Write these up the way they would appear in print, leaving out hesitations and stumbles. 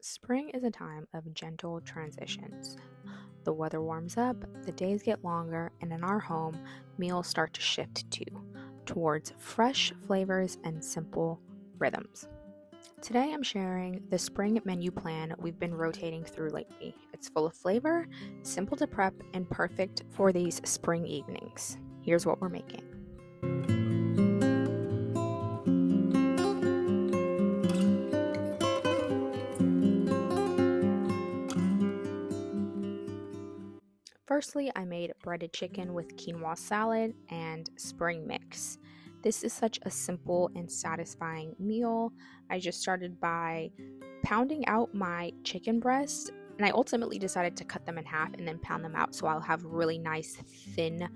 Spring is a time of gentle transitions. The weather warms up, the days get longer, and in our home, meals start to shift too, towards fresh flavors and simple rhythms. Today I'm sharing the spring menu plan we've been rotating through lately. It's full of flavor, simple to prep, and perfect for these spring evenings. Here's what we're making. Firstly, I made breaded chicken with quinoa salad and spring mix. This is such a simple and satisfying meal. I just started by pounding out my chicken breasts, and I ultimately decided to cut them in half and then pound them out so I'll have really nice, thin,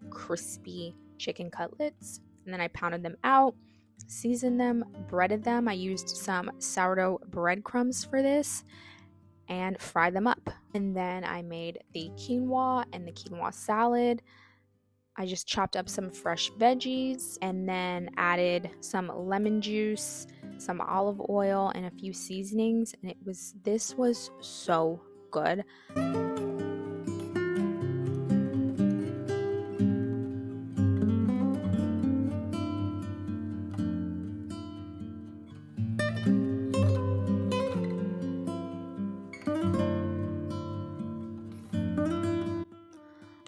crispy chicken cutlets. And then I pounded them out, seasoned them, breaded them. I used some sourdough breadcrumbs for this and fry them up. And then I made the quinoa and the quinoa salad. I just chopped up some fresh veggies and then added some lemon juice, some olive oil, and a few seasonings. And this was so good.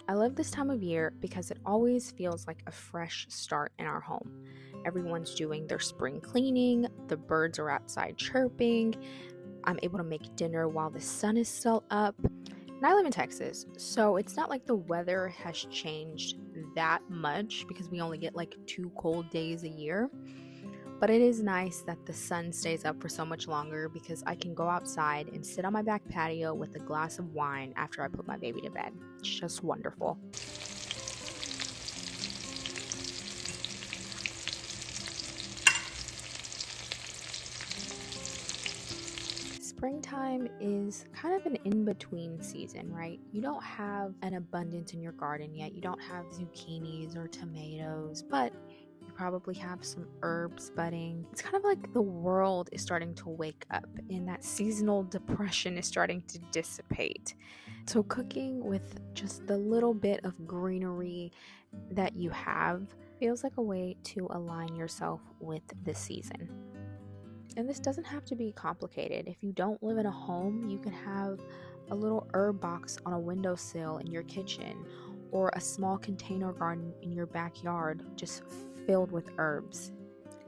I love this time of year because it always feels like a fresh start in our home. Everyone's doing their spring cleaning, the birds are outside chirping, I'm able to make dinner while the sun is still up. And I live in Texas, so it's not like the weather has changed that much because we only get like 2 cold days a year. But it is nice that the sun stays up for so much longer because I can go outside and sit on my back patio with a glass of wine after I put my baby to bed. It's just wonderful. Springtime is kind of an in-between season, right? You don't have an abundance in your garden yet. You don't have zucchinis or tomatoes, but you probably have some herbs budding. It's kind of like the world is starting to wake up and that seasonal depression is starting to dissipate. So cooking with just the little bit of greenery that you have feels like a way to align yourself with the season. And this doesn't have to be complicated. If you don't live in a home, you can have a little herb box on a windowsill in your kitchen or a small container garden in your backyard just filled with herbs.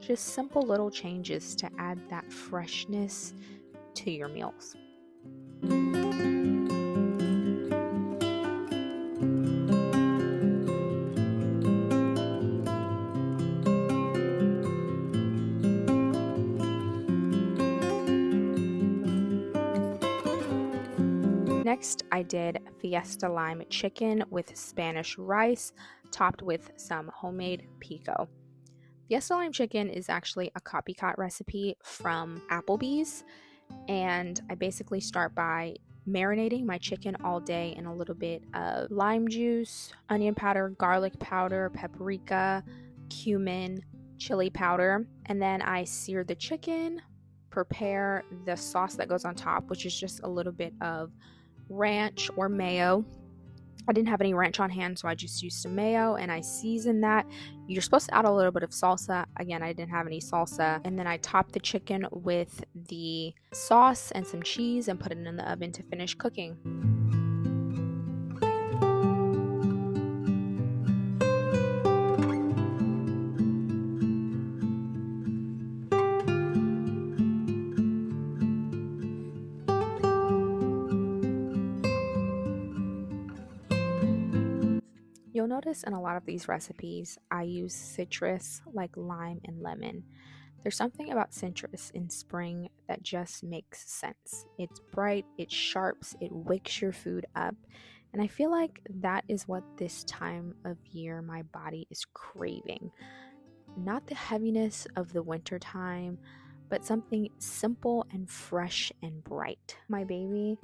Just simple little changes to add that freshness to your meals. Next, I did Fiesta lime chicken with Spanish rice, topped with some homemade pico. Fiesta lime chicken is actually a copycat recipe from Applebee's, and I basically start by marinating my chicken all day in a little bit of lime juice, onion powder, garlic powder, paprika, cumin, chili powder, and then I sear the chicken, prepare the sauce that goes on top, which is just a little bit of ranch or mayo. I didn't have any ranch on hand, so I just used some mayo and I seasoned that. You're supposed to add a little bit of salsa. Again, I didn't have any salsa. And then I topped the chicken with the sauce and some cheese and put it in the oven to finish cooking. You'll notice in a lot of these recipes, I use citrus like lime and lemon. There's something about citrus in spring that just makes sense. It's bright, it sharps, it wakes your food up. And I feel like that is what this time of year my body is craving. Not the heaviness of the winter time, but something simple and fresh and bright. My baby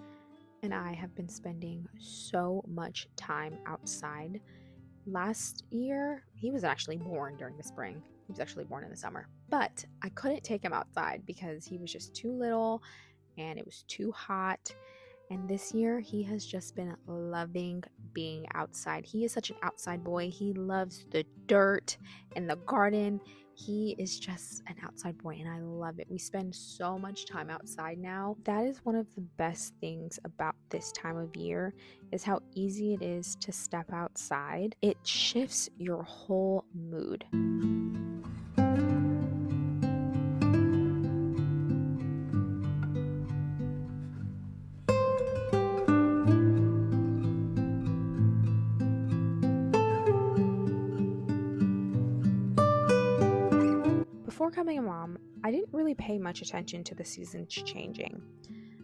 and I have been spending so much time outside. Last year, he was actually born during the spring. He was actually born in the summer. But I couldn't take him outside because he was just too little and it was too hot. And this year, he has just been loving being outside. He is such an outside boy. He loves the dirt and the garden. He is just an outside boy, and I love it. We spend so much time outside now. That is one of the best things about this time of year, is how easy it is to step outside. It shifts your whole mood. Before becoming a mom, I didn't really pay much attention to the seasons changing.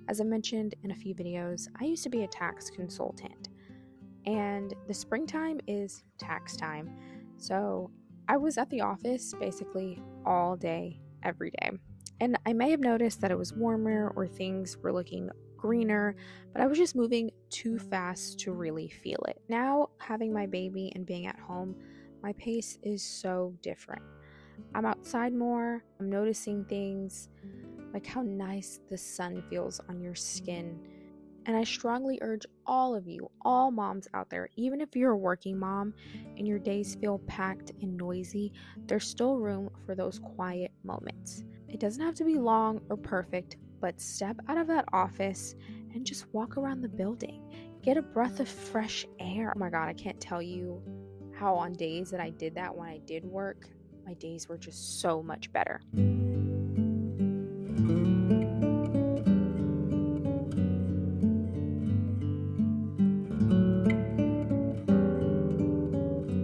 As I mentioned in a few videos, I used to be a tax consultant, and the springtime is tax time. So I was at the office basically all day, every day. And I may have noticed that it was warmer or things were looking greener, but I was just moving too fast to really feel it. Now, having my baby and being at home, my pace is so different. I'm outside more, I'm noticing things like how nice the sun feels on your skin. And I strongly urge all of you, all moms out there, even if you're a working mom and your days feel packed and noisy, there's still room for those quiet moments. It doesn't have to be long or perfect, but step out of that office and just walk around the building. Get a breath of fresh air. Oh my God, I can't tell you how on days that I did that when I did work, my days were just so much better.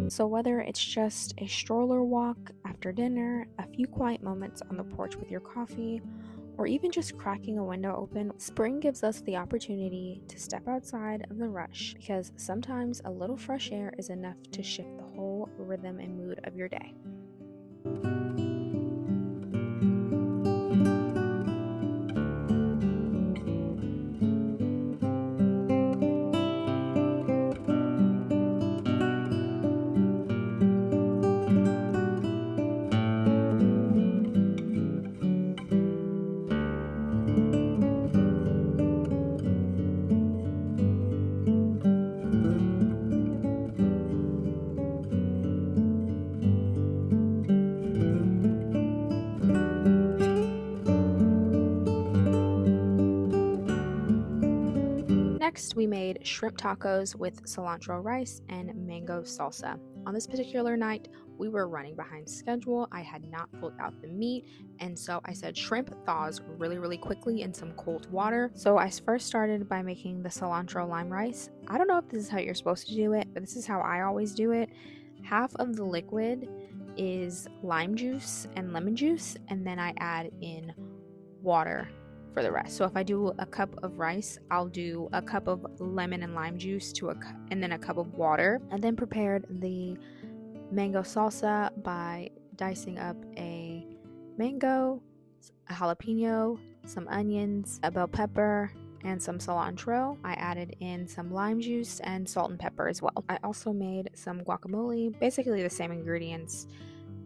So whether it's just a stroller walk after dinner, a few quiet moments on the porch with your coffee, or even just cracking a window open, spring gives us the opportunity to step outside of the rush, because sometimes a little fresh air is enough to shift the whole rhythm and mood of your day. Next, we made shrimp tacos with cilantro rice and mango salsa. On this particular night, we were running behind schedule. I had not pulled out the meat, and so I said shrimp thaws really quickly in some cold water. So I first started by making the cilantro lime rice. I don't know if this is how you're supposed to do it, but this is how I always do it. Half of the liquid is lime juice and lemon juice, and then I add in water for the rest. So if I do a cup of rice, I'll do a cup of lemon and lime juice and then a cup of water. And then prepared the mango salsa by dicing up a mango, a jalapeno, some onions, a bell pepper, and some cilantro. I added in some lime juice and salt and pepper as well. I also made some guacamole, basically the same ingredients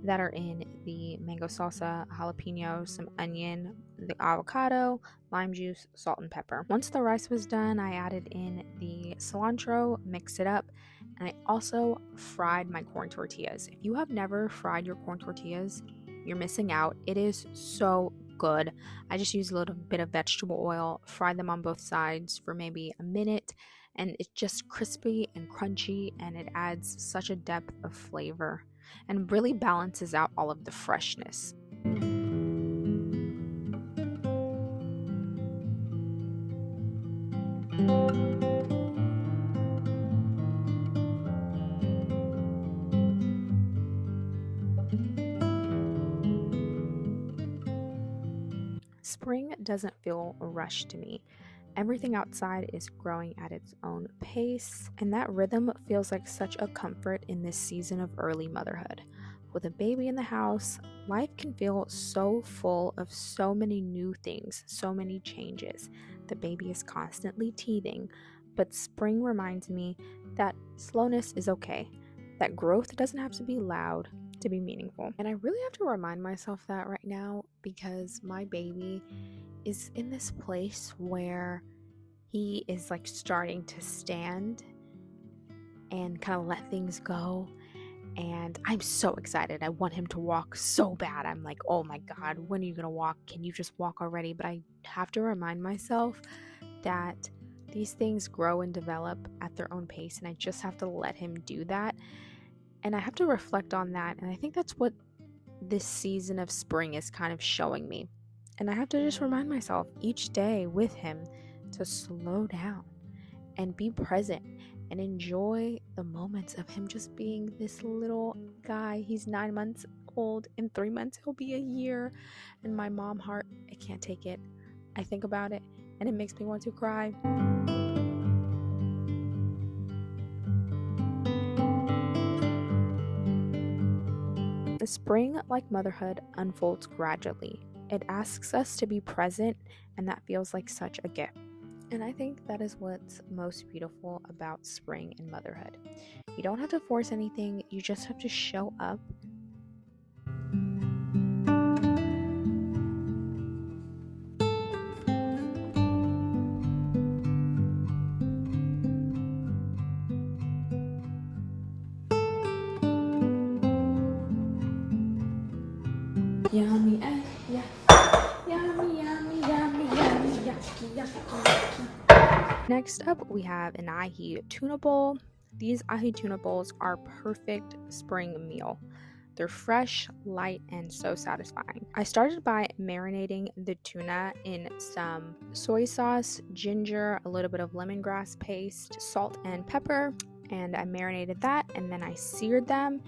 that are in the mango salsa, jalapeno, some onion, the avocado, lime juice, salt, and pepper. Once the rice was done, I added in the cilantro, mixed it up, and I also fried my corn tortillas. If you have never fried your corn tortillas, you're missing out. It is so good. I just used a little bit of vegetable oil, fried them on both sides for maybe a minute, and it's just crispy and crunchy, and it adds such a depth of flavor and really balances out all of the freshness. Spring doesn't feel rushed to me. Everything outside is growing at its own pace, and that rhythm feels like such a comfort in this season of early motherhood. With a baby in the house, life can feel so full of so many new things, so many changes. The baby is constantly teething, but spring reminds me that slowness is okay, that growth doesn't have to be loud to be meaningful. And I really have to remind myself that right now, because my baby is in this place where he is like starting to stand and kind of let things go. And I'm so excited. I want him to walk so bad. I'm like, oh my God, when are you gonna walk? Can you just walk already? But I have to remind myself that these things grow and develop at their own pace, and I just have to let him do that. And I have to reflect on that. And I think that's what this season of spring is kind of showing me. And I have to just remind myself each day with him to slow down and be present and enjoy the moments of him just being this little guy. He's 9 months old. In 3 months, he'll be a year. And my mom heart, I can't take it. I think about it and it makes me want to cry. The spring, like motherhood, unfolds gradually. It asks us to be present, and that feels like such a gift. And I think that is what's most beautiful about spring and motherhood. You don't have to force anything, you just have to show up. Yummy, yeah. Yummy, yummy, yummy, yummy, yucky, yucky, yucky. Next up, we have an Ahi Tuna Bowl. These Ahi Tuna Bowls are perfect spring meal. They're fresh, light, and so satisfying. I started by marinating the tuna in some soy sauce, ginger, a little bit of lemongrass paste, salt, and pepper, and I marinated that, and then I seared them.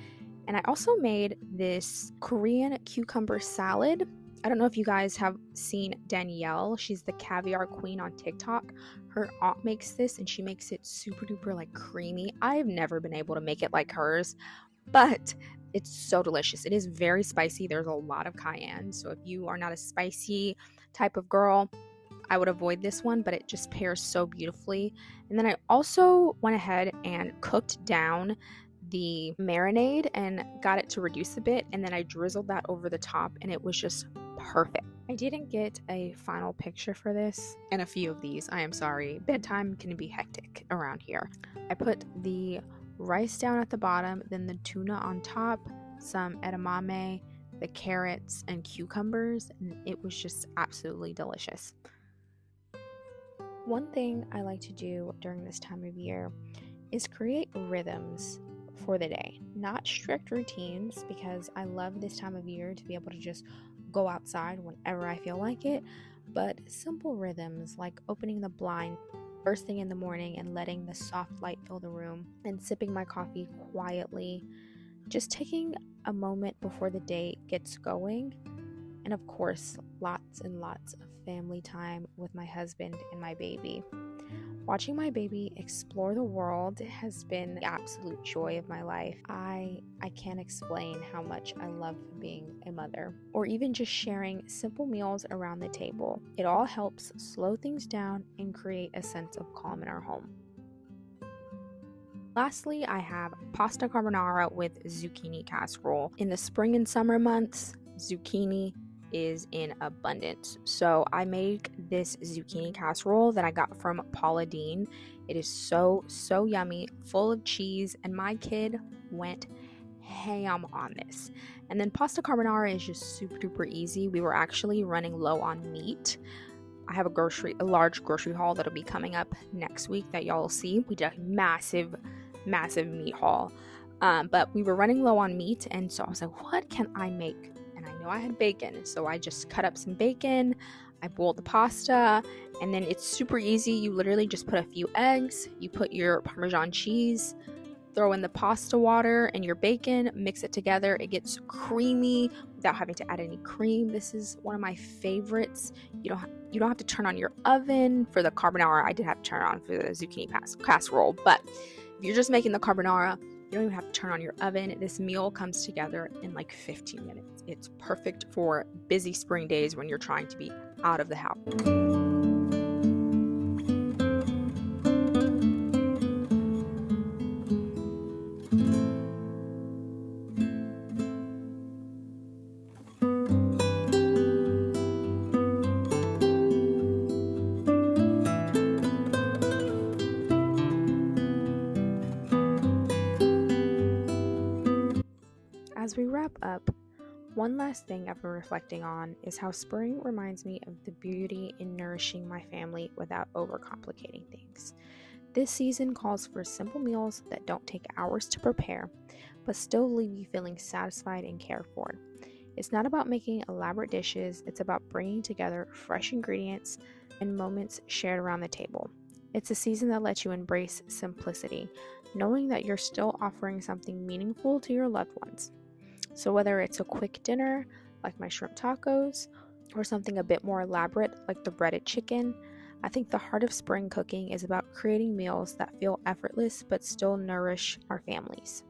And I also made this Korean cucumber salad. I don't know if you guys have seen Danielle. She's the caviar queen on TikTok. Her aunt makes this and she makes it super duper like creamy. I've never been able to make it like hers, but it's so delicious. It is very spicy. There's a lot of cayenne. So if you are not a spicy type of girl, I would avoid this one, but it just pairs so beautifully. And then I also went ahead and cooked down the marinade and got it to reduce a bit, and then I drizzled that over the top and it was just perfect. I didn't get a final picture for this and a few of these. I am sorry. Bedtime can be hectic around here. I put the rice down at the bottom, then the tuna on top, some edamame, the carrots, and cucumbers, and it was just absolutely delicious. One thing I like to do during this time of year is create rhythms for the day. Not strict routines, because I love this time of year to be able to just go outside whenever I feel like it, but simple rhythms like opening the blind first thing in the morning and letting the soft light fill the room and sipping my coffee quietly, just taking a moment before the day gets going, and of course lots and lots of family time with my husband and my baby. Watching my baby explore the world has been the absolute joy of my life. I can't explain how much I love being a mother, or even just sharing simple meals around the table. It all helps slow things down and create a sense of calm in our home. Lastly, I have pasta carbonara with zucchini casserole. In the spring and summer months, zucchini is in abundance. So I make this zucchini casserole that I got from Paula Deen. It is so yummy, full of cheese, and my kid went ham on this. And then pasta carbonara is just super duper easy. We were actually running low on meat. I have a large grocery haul that'll be coming up next week that y'all will see. We did a massive meat haul. But we were running low on meat, and so I was like, what can I make? And I know I had bacon, so I just cut up some bacon, I boiled the pasta, and then it's super easy. You literally just put a few eggs, you put your Parmesan cheese, throw in the pasta water and your bacon, mix it together. It gets creamy without having to add any cream. This is one of my favorites. You don't have to turn on your oven for the carbonara. I did have to turn on for the zucchini casserole, but if you're just making the carbonara, you don't even have to turn on your oven. This meal comes together in like 15 minutes. It's perfect for busy spring days when you're trying to be out of the house. up. One last thing I've been reflecting on is how spring reminds me of the beauty in nourishing my family without overcomplicating things. This season calls for simple meals that don't take hours to prepare, but still leave you feeling satisfied and cared for. It's not about making elaborate dishes, it's about bringing together fresh ingredients and moments shared around the table. It's a season that lets you embrace simplicity, knowing that you're still offering something meaningful to your loved ones. So whether it's a quick dinner, like my shrimp tacos, or something a bit more elaborate, like the breaded chicken, I think the heart of spring cooking is about creating meals that feel effortless but still nourish our families.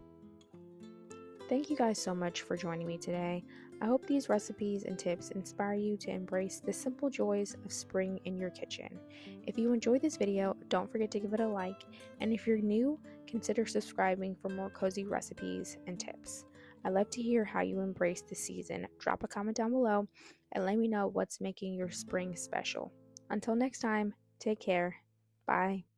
Thank you guys so much for joining me today. I hope these recipes and tips inspire you to embrace the simple joys of spring in your kitchen. If you enjoyed this video, don't forget to give it a like, and if you're new, consider subscribing for more cozy recipes and tips. I'd love to hear how you embrace the season. Drop a comment down below and let me know what's making your spring special. Until next time, take care. Bye.